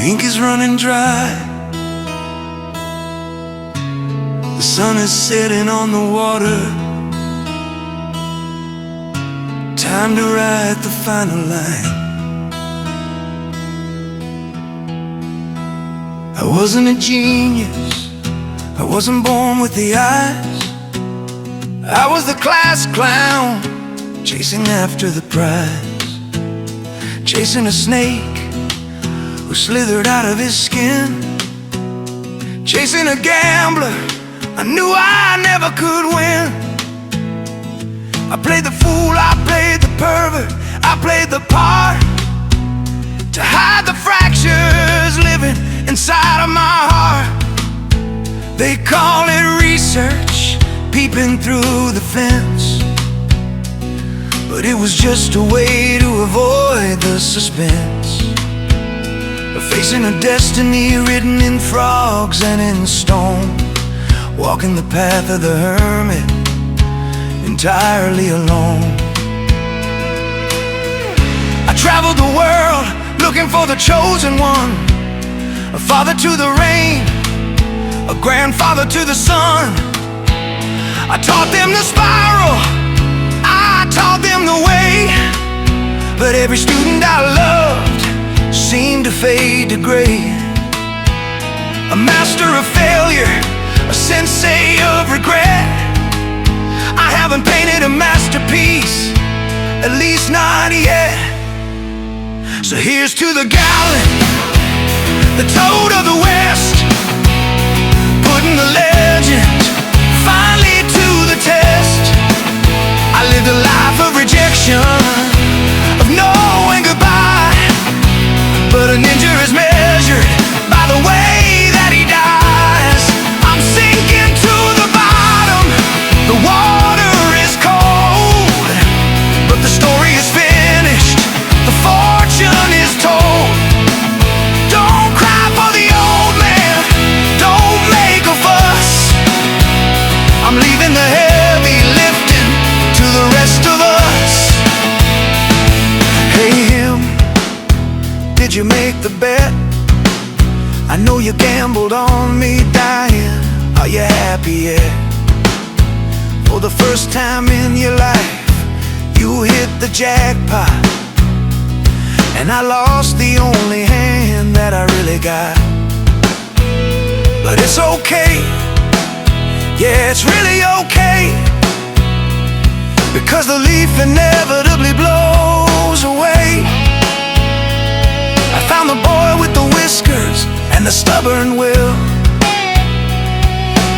ink is running dry. The sun is setting on the water. Time to write the final line. I wasn't a genius, I wasn't born with the eyes. I was the class clown, chasing after the prize. Chasing a snake who slithered out of his skin. Chasing a gambler I knew I never could win. I played the fool, I played the pervert, I played the part to hide the fractures living inside of my heart. They call it research, peeping through the fence, but it was just a way to avoid the suspense. Facing a destiny written in frogs and in stone, walking the path of the hermit, entirely alone. I traveled the world looking for the chosen one, a father to the rain, a grandfather to the sun. I taught them to spiral, I taught them the way, but every student I loved seemed to fade to gray. A master of failure, a sensei of regret. I haven't painted a masterpiece, at least not yet. So here's to the gallant, the toad of the West, putting the legend finally to the test. I lived a life of rejection, of knowing goodbye, but a ninja is measured by the way that he dies. I'm sinking to the bottom, the water is cold, but the story is finished, the fortune is told. Don't cry for the old man, don't make a fuss. I'm leaving the heavy lifting to the rest of us. Hey him, did you make the bet? I know you gambled on me dying. Are you happy yet? For the first time in your life, you hit the jackpot, and I lost the only hand that I really got. But it's okay, yeah, it's really okay, because the leaf inevitably blows away. I found the boy with the whiskers and the stubborn will.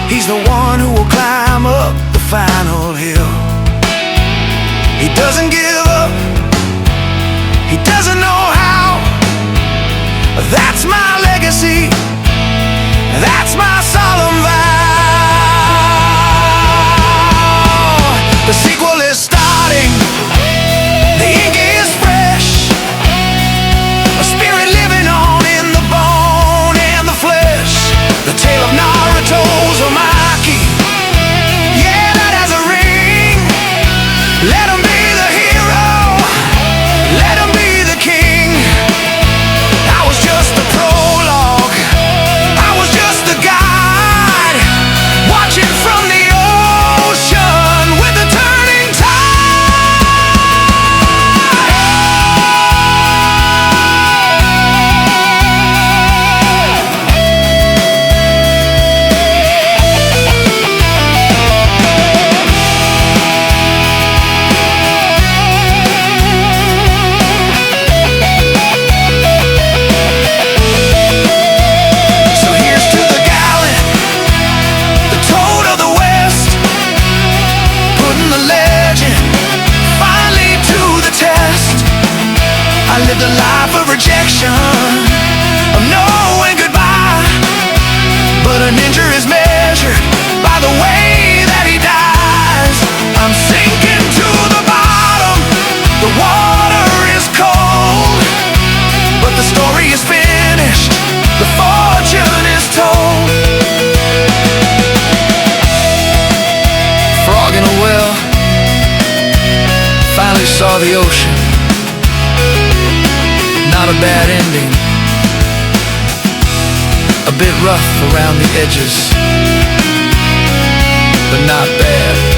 He's the one who will climb up the final hill. He doesn't give up, he doesn't know how. That's my legacy, that's my solemn vow. The sequel is starting, the ink is fresh, a spirit living on in the bone and the flesh. The tale of Naruto Uzumaki, yeah, that has a ring. Let him be the hero, let him be the king. I was just the prologue, I was just the guide, watching from the ocean with the turning I lived a life of rejection, of knowing goodbye, but a ninja is measured by the way that he dies. I'm sinking to the bottom, the water is cold, but the story is finished, the fortune is told. Frog in a well finally saw the ocean. Not a bad ending, bit rough around the edges, but not bad.